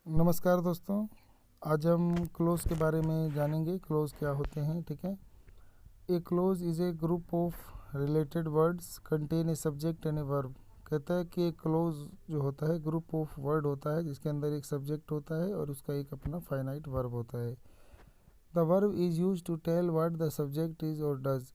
नमस्कार दोस्तों। आज हम क्लोज के बारे में जानेंगे। क्लोज क्या होते हैं, ठीक है। A clause is a group of related words contain a subject and a verb. कहता है कि एक क्लोज जो होता है ग्रुप ऑफ वर्ड होता है जिसके अंदर एक सब्जेक्ट होता है और उसका एक अपना फाइनाइट वर्ब होता है। The verb is use to tell what the subject is or does.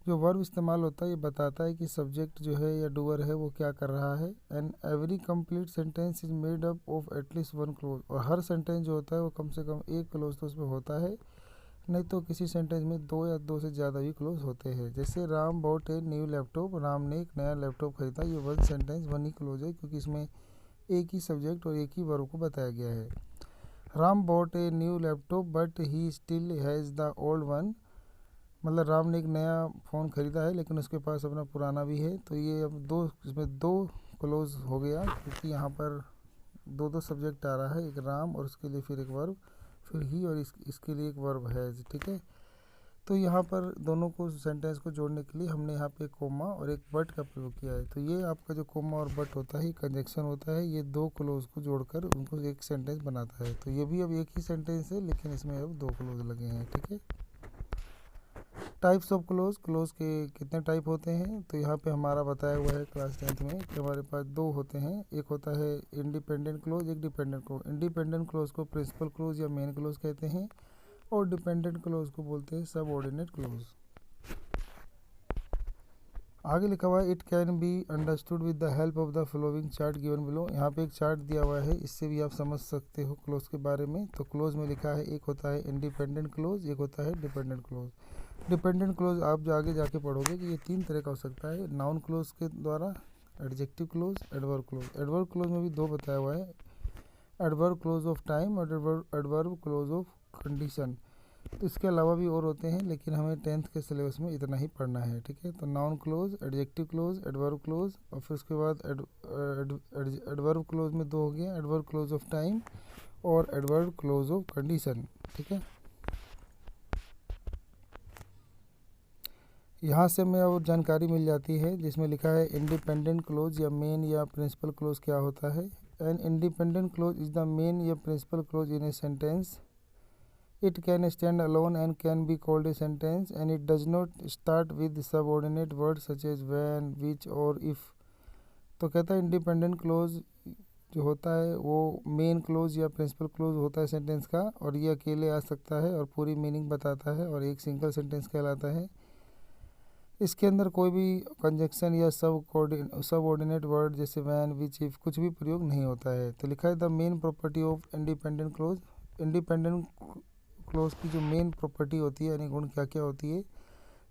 जो वर्ब इस्तेमाल होता है ये बताता है कि सब्जेक्ट जो है या डूअर है वो क्या कर रहा है। And every complete sentence is made up of at least one clause. और हर सेंटेंस जो होता है वो कम से कम एक क्लोज तो उसमें होता है, नहीं तो किसी सेंटेंस में दो या दो से ज़्यादा भी क्लोज होते हैं। जैसे Ram bot a new laptop, Ram ने एक नया लैपटॉप खरीदा। ये वन सेंटेंस वन ही क्लोज है क्योंकि इसमें एक ही सब्जेक्ट और एक ही वर्ब को बताया गया है। Ram bot a new laptop but he still has the old one. मतलब राम ने एक नया फ़ोन ख़रीदा है लेकिन उसके पास अपना पुराना भी है। तो ये अब दो, इसमें दो क्लोज हो गया क्योंकि यहाँ पर दो दो सब्जेक्ट आ रहा है, एक राम और उसके लिए फिर एक वर्ब, फिर ही और इसके लिए एक वर्ब है, ठीक है। तो यहाँ पर दोनों को सेंटेंस को जोड़ने के लिए हमने यहाँ पे कोमा और एक बट का प्रयोग किया है। तो ये आपका जो कोमा और बट होता है कंजक्शन होता है, ये दो क्लोज को जोड़कर उनको एक सेंटेंस बनाता है। तो ये भी अब एक ही सेंटेंस है लेकिन इसमें अब दो क्लोज लगे हैं, ठीक है। टाइप्स ऑफ क्लोज, क्लोज के कितने टाइप होते हैं तो यहाँ पे हमारा बताया हुआ है क्लास 10th में कि हमारे पास दो होते हैं। एक होता है इंडिपेंडेंट क्लोज, एक डिपेंडेंट क्लोज। इंडिपेंडेंट क्लोज को प्रिंसिपल क्लोज या मेन क्लोज कहते हैं और डिपेंडेंट क्लोज को बोलते हैं सबऑर्डिनेट क्लोज। आगे लिखा हुआ है it can be understood with the help of the following chart given below. यहाँ पे एक चार्ट दिया हुआ है, इससे भी आप समझ सकते हो क्लोज के बारे में। तो क्लोज में लिखा है एक होता है इंडिपेंडेंट क्लोज, एक होता है डिपेंडेंट क्लोज। डिपेंडेंट क्लोज आप जो आगे जाके पढ़ोगे कि ये तीन तरह का हो सकता है, नाउन क्लोज के द्वारा, adjective close, adverb close. Adverb close में भी दो बताया हुआ है, एडवर्ब क्लोज ऑफ टाइम और एडवर्ब क्लोज ऑफ कंडीशन। तो इसके अलावा भी और होते हैं लेकिन हमें 10th के सिलेबस में इतना ही पढ़ना है, ठीक है। तो noun close, adjective close, adverb close और फिर उसके बाद एडवर्ब क्लोज में दो हो गया, एडवर्ब क्लोज ऑफ टाइम और एडवर्ब क्लोज ऑफ कंडीशन, ठीक है। यहाँ से हमें और जानकारी मिल जाती है जिसमें लिखा है इंडिपेंडेंट क्लोज या मेन या प्रिंसिपल क्लोज क्या होता है। An independent clause is the main या principal clause in a sentence. It can stand alone and can be called a sentence, and it does not start with subordinate words such as when, which or if. तो कहता है independent close जो होता है वो main close या principal close होता है सेंटेंस का, और ये अकेले आ सकता है और पूरी मीनिंग बताता है और एक सिंगल सेंटेंस कहलाता है। इसके अंदर कोई भी कंजक्शन या सबऑर्डिनेट वर्ड जैसे वैन, विच, इफ कुछ भी प्रयोग नहीं होता है। तो लिखा है the main property of independent clause. Independent clause की जो मेन प्रॉपर्टी होती है यानी गुण क्या क्या होती है,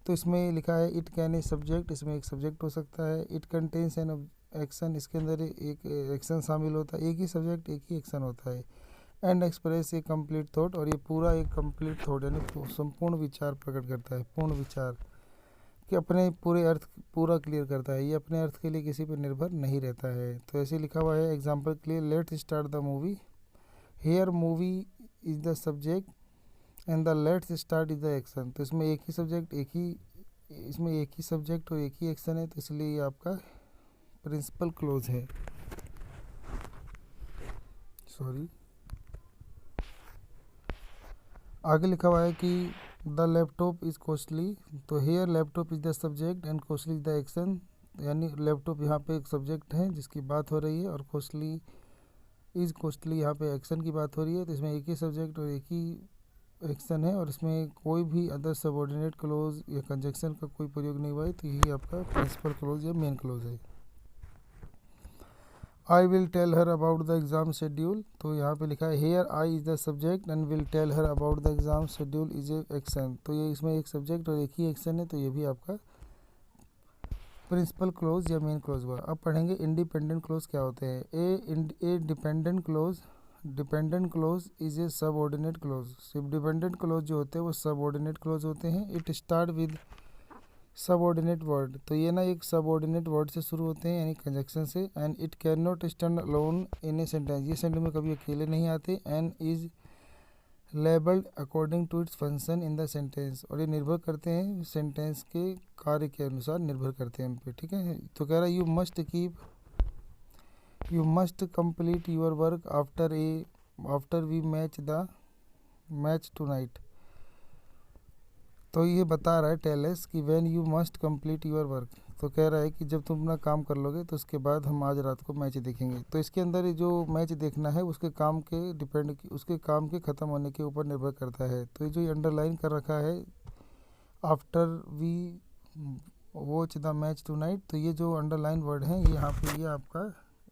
तो इसमें लिखा है इट कैन ए सब्जेक्ट, इसमें एक सब्जेक्ट हो सकता है। इट कंटेन्स एन एक्शन, इसके अंदर एक एक्शन शामिल होता है, एक ही सब्जेक्ट एक ही एक्शन होता है। And express A complete thought, और ये पूरा एक कंप्लीट थॉट यानी संपूर्ण विचार प्रकट करता है, पूर्ण विचार कि अपने पूरे अर्थ पूरा क्लियर करता है, ये अपने अर्थ के लिए किसी पर निर्भर नहीं रहता है। तो ऐसे लिखा हुआ है एग्जाम्पल के लिए, let's start the movie. Here movie is the subject and the let's start is the action. तो इसमें एक ही सब्जेक्ट और एक ही एक्शन है, तो इसलिए ये आपका प्रिंसिपल क्लोज है। सॉरी, आगे लिखा हुआ है कि द लैपटॉप इज़ कॉस्टली। तो here laptop is the subject and costly is the action, यानी लैपटॉप यहाँ पे एक सब्जेक्ट है जिसकी बात हो रही है और कॉस्टली यहाँ पे एक्शन की बात हो रही है। तो इसमें एक ही सब्जेक्ट और एक ही एक्शन है और इसमें कोई भी अदर सबऑर्डिनेट क्लोज या कंजक्शन का कोई प्रयोग नहीं हुआ है, तो यही आपका प्रिंसिपल क्लोज या मेन क्लोज है। I will tell her about the exam schedule. तो यहाँ पे लिखा है here I is the subject and will tell her about the exam schedule is a action. तो ये इसमें एक सब्जेक्ट और एक ही एक्शन है, तो ये भी आपका प्रिंसिपल क्लोज या मेन क्लोज हुआ। अब पढ़ेंगे इंडिपेंडेंट क्लोज क्या होते हैं। A dependent clause is a subordinate clause. सिर्फ डिपेंडेंट क्लोज जो होते हैं वो सबऑर्डिनेट क्लोज होते हैं। It start with subordinate word, तो ये ना एक सबऑर्डिनेट वर्ड से शुरू होते हैं यानी कंजक्शन से। And it can not stand alone in a sentence, ये सेंटेंस में कभी अकेले नहीं आते। And is labelled according to its function in the sentence, और ये निर्भर करते हैं सेंटेंस के कार्य के अनुसार निर्भर करते हैं उन पर, ठीक है। तो कह रहा है you must complete your work after a after we match tonight. तो ये बता रहा है टेल अस कि when you must complete your work. तो कह रहा है कि जब तुम अपना काम कर लोगे तो उसके बाद हम आज रात को मैच देखेंगे। तो इसके अंदर ये जो मैच देखना है उसके काम के ख़त्म होने के ऊपर निर्भर करता है। तो ये जो अंडरलाइन कर रखा है after we watch the match tonight, तो ये जो अंडरलाइन वर्ड है ये यहाँ पे ये आपका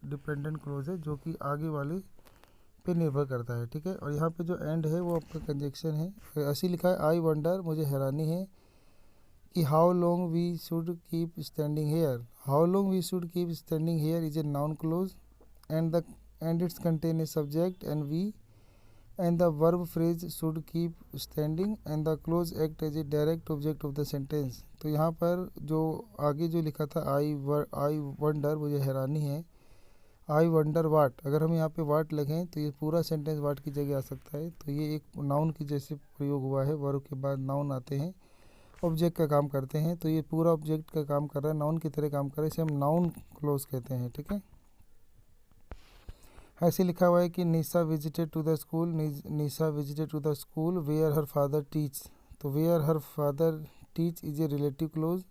डिपेंडेंट क्लोज है जो कि आगे वाले पे निर्भर करता है, ठीक है। और यहाँ पे जो एंड है वो आपका कंजक्शन है। ऐसे लिखा है आई वंडर, मुझे हैरानी है कि how long we should keep standing here. How long we should keep standing here is a noun clause and its contain a subject and the verb phrase should keep standing and the clause act as a direct object of the sentence। तो यहाँ पर जो आगे जो लिखा था I wonder, मुझे हैरानी है, आई वंडर वाट, अगर हम यहाँ पे वाट लिखें तो ये पूरा सेंटेंस वाट की जगह आ सकता है। तो ये एक नाउन की जैसे प्रयोग हुआ है, वर्ब के बाद नाउन आते हैं, ऑब्जेक्ट का काम करते हैं। तो ये पूरा ऑब्जेक्ट का काम कर रहा है, नाउन की तरह काम कर रहा है, इसे हम नाउन क्लोज कहते हैं, ठीक है। ऐसे लिखा हुआ है कि Nisha visited to the school where her father teach. तो where her father teach is a relative clause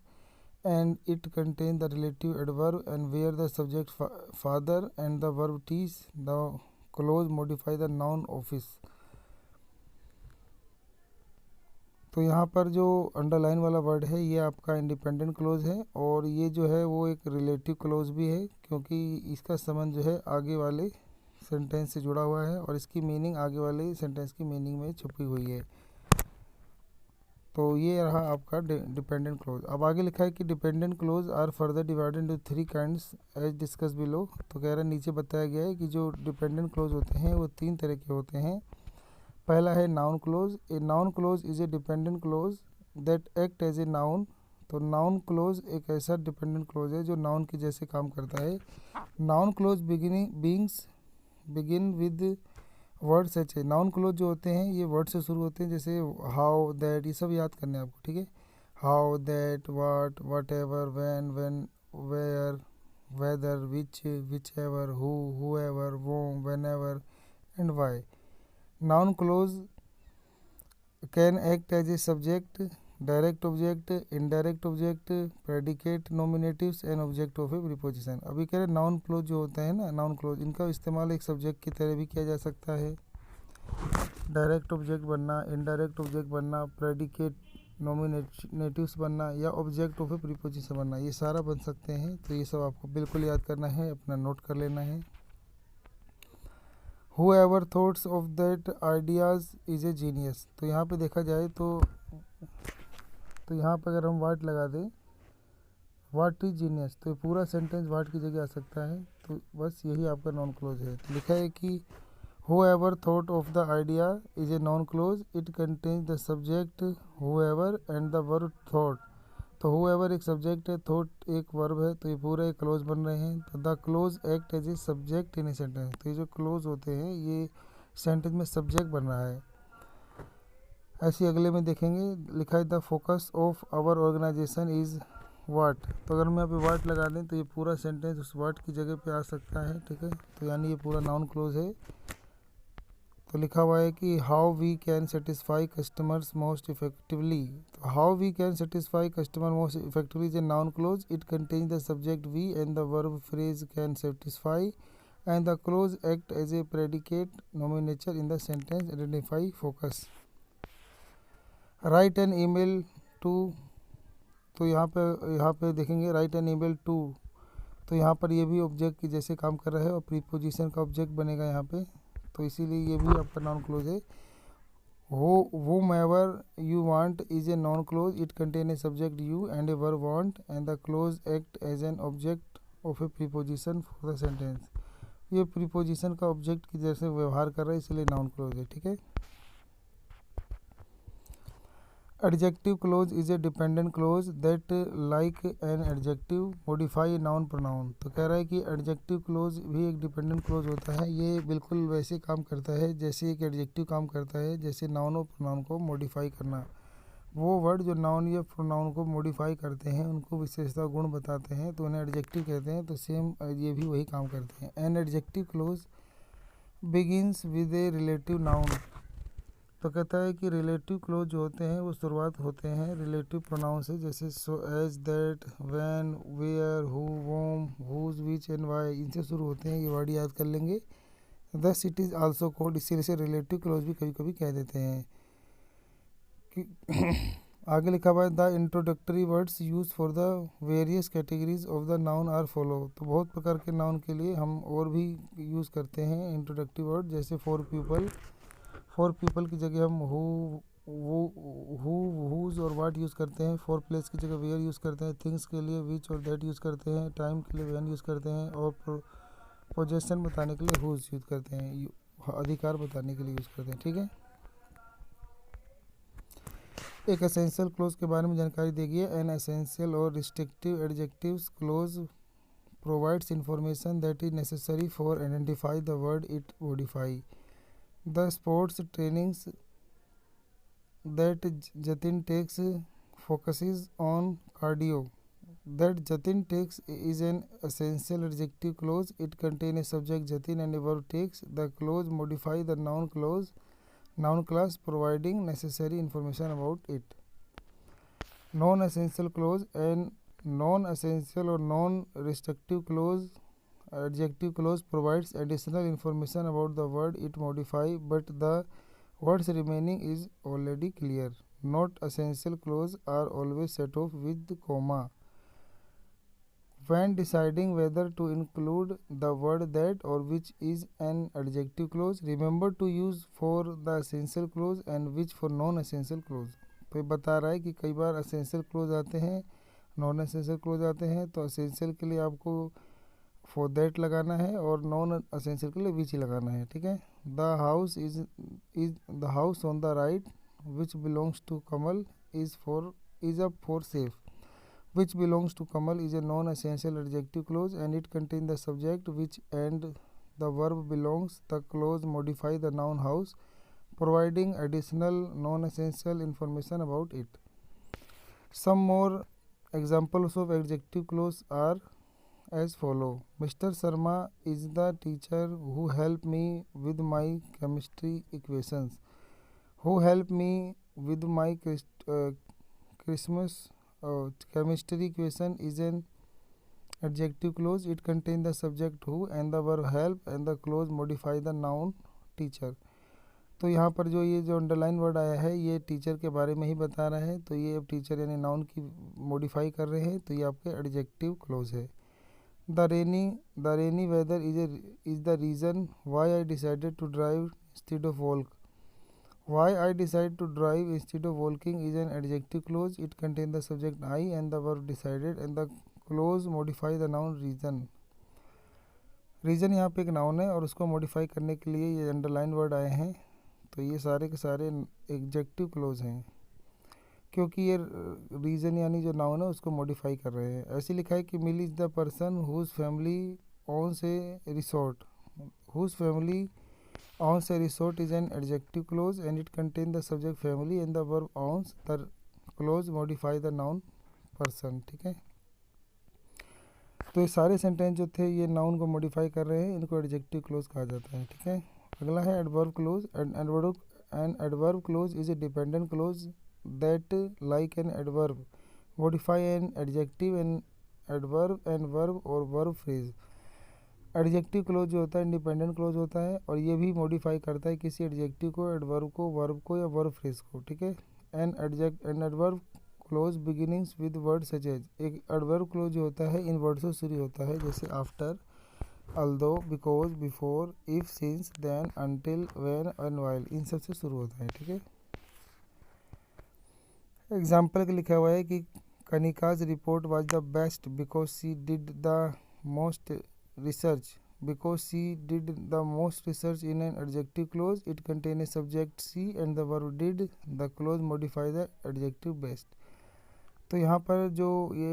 and it contain the relative adverb and where the subject father and the verb teach the clause modify the noun office. तो यहाँ पर जो underline वाला word है ये आपका independent clause है और ये जो है वो एक रिलेटिव क्लोज भी है क्योंकि इसका संबंध जो है आगे वाले सेंटेंस से जुड़ा हुआ है और इसकी मीनिंग आगे वाले सेंटेंस की मीनिंग में छुपी हुई है। तो ये रहा आपका डिपेंडेंट क्लोज। अब आगे लिखा है कि dependent clause are further divided into 3 kinds as discuss below. तो कह रहा है नीचे बताया गया है कि जो डिपेंडेंट क्लोज होते हैं वो 3 तरह के होते हैं। पहला है noun clause. A noun clause is a dependent clause that act as a noun. तो नाउन क्लोज एक ऐसा डिपेंडेंट क्लोज है जो नाउन के जैसे काम करता है। Noun clause begin with word such है। नाउन क्लोज जो होते हैं ये वर्ड से शुरू होते हैं, जैसे हाउ, दैट, ये सब याद करने हैं आपको, ठीक है। How, that, what, whatever, when, where, whether, whichever, whoever, वो, whenever and why. Noun clause can act as a subject, direct object, indirect object, predicate, nominatives and object of a preposition. अभी कह रहे noun close जो होता है ना, noun close, इनका इस्तेमाल एक सब्जेक्ट की तरह भी किया जा सकता है। डायरेक्ट ऑब्जेक्ट बनना, इनडायरेक्ट ऑब्जेक्ट बनना, प्रेडिकेट, नॉमिनेटिव्स बनना या ऑब्जेक्ट ऑफ ए प्रीपोजिशन बनना, ये सारा बन सकते हैं। तो ये सब आपको बिल्कुल याद करना है, अपना नोट कर लेना है। Whoever thoughts of that ideas is a genius। तो यहाँ पे देखा जाए तो यहाँ पर अगर हम वाट लगा दें, वाट इज जीनियस, तो पूरा सेंटेंस वाट की जगह आ सकता है। तो बस यही आपका नॉन क्लोज है। तो लिखा है कि whoever thought of the idea is a noun clause, it contains the subject whoever and the verb thought। तो whoever एक सब्जेक्ट है, thought एक वर्ब है, तो ये पूरे क्लोज बन रहे हैं। तो the clause act as a subject in a sentence. तो ये जो क्लोज होते हैं ये सेंटेंस में सब्जेक्ट बन रहा है। ऐसे अगले में देखेंगे, लिखा है the focus of our organisation is what. तो अगर हम यहाँ पे वाट लगा दें तो ये पूरा सेंटेंस उस वाट की जगह पे आ सकता है, ठीक है। तो यानी ये पूरा नाउन क्लोज है। तो लिखा हुआ है कि how we can satisfy customers most effectively. तो how we can satisfy customer most effectively is a noun clause. It contains the subject we and the verb phrase can satisfy and the clause act as a predicate नॉमिनेचर in the sentence. Identify focus. Write an email to. तो यहाँ पे देखेंगे right an email to. तो यहाँ पर ये भी ऑब्जेक्ट की जैसे काम कर रहा है और प्रीपोजिशन का ऑब्जेक्ट बनेगा यहाँ पे। तो इसीलिए ये भी आपका नॉन क्लोज है। whomever you want is a noun clause. It contains a subject you and a verb want and the clause act as an object of a preposition for the sentence। ये preposition का object की जैसे व्यवहार कर रहा है, इसलिए noun close है, ठीक है। Adjective close is a dependent clause that like an adjective modify noun pronoun. तो कह रहा है कि एडजेक्टिव क्लोज भी एक डिपेंडेंट क्लोज होता है। ये बिल्कुल वैसे काम करता है जैसे एक एडजेक्टिव काम करता है, जैसे नाउन और प्रोनाउन को मॉडिफाई करना। वो वर्ड जो नाउन या प्रोनाउन को मॉडिफाई करते हैं, उनको विशेषता गुण बताते हैं, तो उन्हें एडजेक्टिव कहते हैं। तो सेम ये भी वही काम करते हैं। An adjective close begins with a relative noun. तो कहता है कि रिलेटिव क्लोज जो होते हैं वो शुरुआत होते हैं रिलेटिव प्रोनाउन से, जैसे so, as, that, when, where, who, whom, whose, which and why, इनसे शुरू होते हैं। ये वर्ड याद कर लेंगे। Thus it is also called, इसीलिए से रिलेटिव क्लोज भी कभी कभी कह देते हैं कि आगे लिखा हुआ है the introductory words use for the various categories of the noun are follow. तो बहुत प्रकार के नाउन के लिए हम और भी यूज़ करते हैं इंट्रोडक्टरी वर्ड, जैसे फॉर पीपल। फॉर पीपल की जगह हम हुज और वाट यूज़ करते हैं। फॉर प्लेस की जगह वेयर यूज़ करते हैं। थिंग्स के लिए विच और दैट यूज़ करते हैं। टाइम के लिए व्हेन यूज़ करते हैं। और पोजेशन बताने के लिए हुज यूज़ करते हैं, अधिकार बताने के लिए यूज़ करते हैं। ठीक है, एक एसेंशियल क्लोज के बारे में जानकारी देगी। एन एसेंशियल और restrictive adjectives close provides information that is necessary for identify the word it modify. The sports trainings that Jatin takes focuses on cardio. That Jatin takes is an essential adjective clause. It contains a subject Jatin and a verb takes. The clause modify the noun class providing necessary information about it. Non-essential clause and non-essential or non-restrictive clause adjective clause provides additional information about the word it modify, but the words remaining is already clear. Not essential clause are always set off with comma. When deciding whether to include the word that or which is an adjective clause, remember to use for the essential clause and which for non-essential clause. तो ये बता रहा है कि कई बार essential close आते हैं, non essential close आते हैं। तो असेंशियल के लिए आपको फॉर दैट लगाना है और नॉन असेंशियल के लिए विच लगाना है। ठीक है, the house is the house on the right which belongs to Kamal is a for safe. Which belongs to Kamal is a non-essential adjective clause and it contains the subject which and the verb belongs. The clause modify the noun house, providing additional non-essential information about it. Some more examples of adjective clause are as follow. Mr. Sharma is the teacher who helped me with my chemistry equations. Who helped me with my Christmas chemistry equation is an adjective clause. It contains the subject who and the verb help and the clause modify the noun teacher. तो यहाँ पर जो ये जो underline word आया है ये teacher के बारे में ही बता रहा है। तो ये अब टीचर यानी नाउन की मॉडिफाई कर रहे हैं, तो ये आपके एडजेक्टिव क्लोज है। The rainy weather is the reason why I decided to drive instead of walk. Why I decide to drive instead of walking is an adjective clause. It contains the subject I and the verb decided and the clause modify the noun reason. Reason यहाँ पे एक noun है और उसको modify करने के लिए ये अंडरलाइन वर्ड आए हैं। तो ये सारे के सारे एग्जेक्टिव क्लोज हैं, क्योंकि ये रीज़न यानी जो नाउन है उसको मॉडिफाई कर रहे हैं। ऐसे लिखा है कि Mill is the person whose family owns a resort. Whose family owns a resort is an adjective clause and it contains the subject family and the verb owns. The clause modify the noun person. ठीक है, तो ये सारे sentence जो थे ये noun को modify कर रहे हैं, इनको एडजेक्टिव क्लोज कहा जाता है। ठीक है, अगला है adverb clause. An adverb clause is a dependent clause that like an adverb modify an adjective an adverb an verb और वर्ब फ्रेज। एडजेक्टिव क्लोज जो होता है इंडिपेंडेंट क्लोज होता है और ये भी मॉडिफाई करता है किसी एडजेक्टिव को, एडवर्ब को, वर्ब को या वर्ब फ्रेज को। ठीक है, an adverb clause beginnings with word such as. एक एडवर्ब क्लोज जो होता है इन वर्ड से शुरू होता है, जैसे after, although, because, before, if, since, then, until, when and while, इन सब से शुरू होता है। ठीक है, एग्जाम्पल के लिखा हुआ है कि Kanika's report was the best because she did the most research. Because she did the most research in an adjective clause, it contains a subject she and the verb did. The clause modify the adjective best. तो यहाँ पर जो ये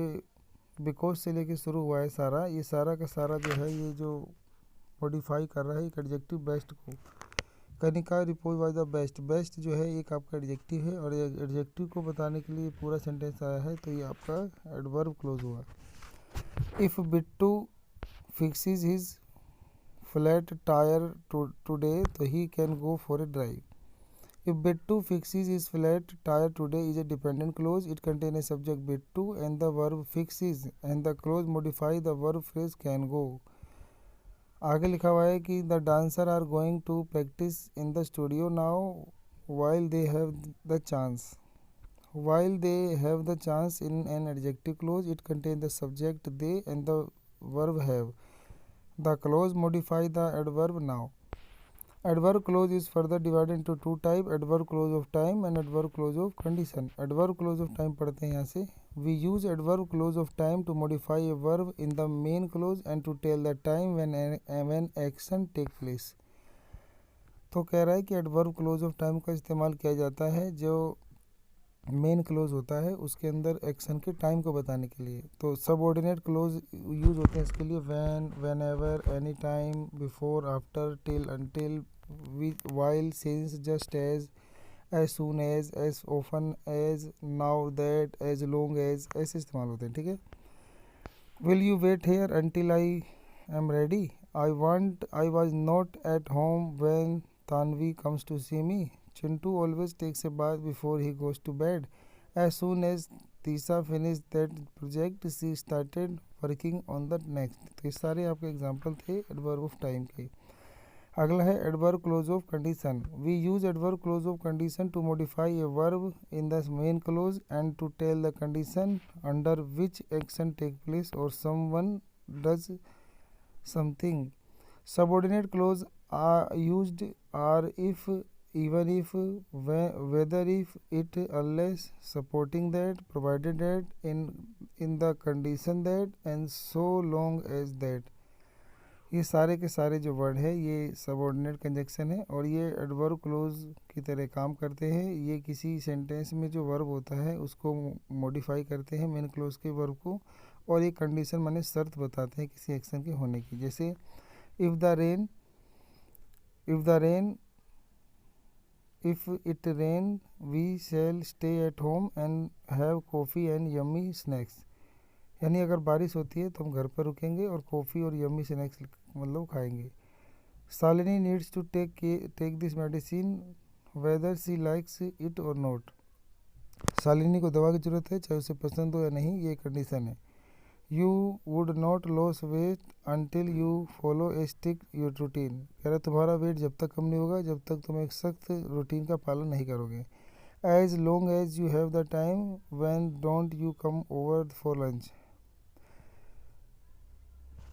because से लेके शुरू हुआ है सारा, ये सारा का सारा जो है ये जो मॉडिफाई कर रहा है एक एडजेक्टिव बेस्ट को। Kanika report was the best, best जो है एक आपका एडजेक्टिव है और एडजेक्टिव को बताने के लिए पूरा सेंटेंस आया है, तो ये आपका एडवर्ब क्लोज हुआ। If Bittu fixes his flat tire today, so he can go for a drive. If Bittu fixes his flat tire today is a dependent clause. It contains a subject Bittu and the verb fixes, and the clause modify the verb phrase can go. आगे लिखा हुआ है कि the dancer are going to practise in the studio now while they have the chance. While they have the chance in an adjective clause, it contains the subject they and the verb have. The clause modify the adverb now. Adverb clause is further divided into two types: adverb clause of time and adverb clause of condition. Adverb clause of time पढ़ते हैं यहाँ से. We use adverb clause of time to modify a verb in the main clause and to tell the time when action take place. तो कह रहा है कि adverb clause of time का इस्तेमाल किया जाता है जो मेन क्लोज होता है उसके अंदर एक्शन के टाइम को बताने के लिए. तो सबऑर्डिनेट क्लोज यूज होते हैं इसके लिए when, whenever, any time, before, after, till, until, while, since, just as soon as often as, now that, as long as, ऐसे इस्तेमाल होते हैं. ठीक है. Will you wait here until I am ready? I was not at home when Tanvi comes to see me. Chintu always takes a bath before he goes to bed. As soon as Tisha finished that project, she started working on the next. तो ये सारे आपके example थे adverb of time के. अगला है adverb clause of condition. We use adverb clause of condition to modify a verb in the main clause and to tell the condition under which action take place और someone does something. Subordinate clause are used are if, even if, whether if, it, unless, supporting that, provided that, in the condition that, and so long as that. ये सारे के सारे जो word है ये subordinate conjunction है और ये एडवर्ब क्लोज की तरह काम करते हैं. ये किसी सेंटेंस में जो वर्ब होता है उसको मॉडिफाई करते हैं मेन क्लोज के वर्ब को, और ये कंडीशन माने शर्त बताते हैं किसी एक्शन के होने की. जैसे if it rain we shall stay at home and have coffee and yummy snacks. यानी अगर बारिश होती है तो हम घर पर रुकेंगे और कॉफ़ी और यम्मी स्नैक्स मतलब खाएंगे. Shalini needs to take this medicine whether she likes it or not. Shalini को दवा की ज़रूरत है चाहे उसे पसंद हो या नहीं, ये कंडीशन है. You would not lose weight until you follow a strict routine. कह रहा तुम्हारा वेट जब तक कम नहीं होगा जब तक तुम एक सख्त रूटीन का पालन नहीं करोगे. As long as you have the time, when don't you come over for lunch.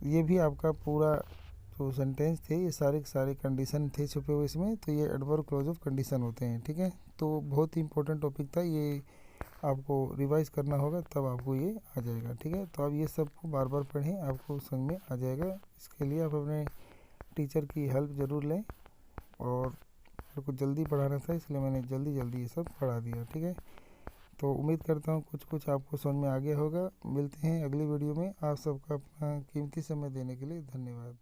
ये भी आपका पूरा जो सेंटेंस थे ये सारे कंडीशन थे छुपे हुए इसमें. तो ये एडवर्ब क्लोज ऑफ कंडीशन होते हैं. ठीक है. तो बहुत ही इंपॉर्टेंट टॉपिक था ये, आपको रिवाइज करना होगा तब आपको ये आ जाएगा. ठीक है. तो आप ये सब को बार बार पढ़ें, आपको समझ में आ जाएगा. इसके लिए आप अपने टीचर की हेल्प ज़रूर लें, और मेरे को जल्दी पढ़ाना था इसलिए मैंने जल्दी ये सब पढ़ा दिया. ठीक है. तो उम्मीद करता हूँ कुछ आपको समझ में आ गया होगा. मिलते हैं अगली वीडियो में. आप सबका अपना कीमती समय देने के लिए धन्यवाद.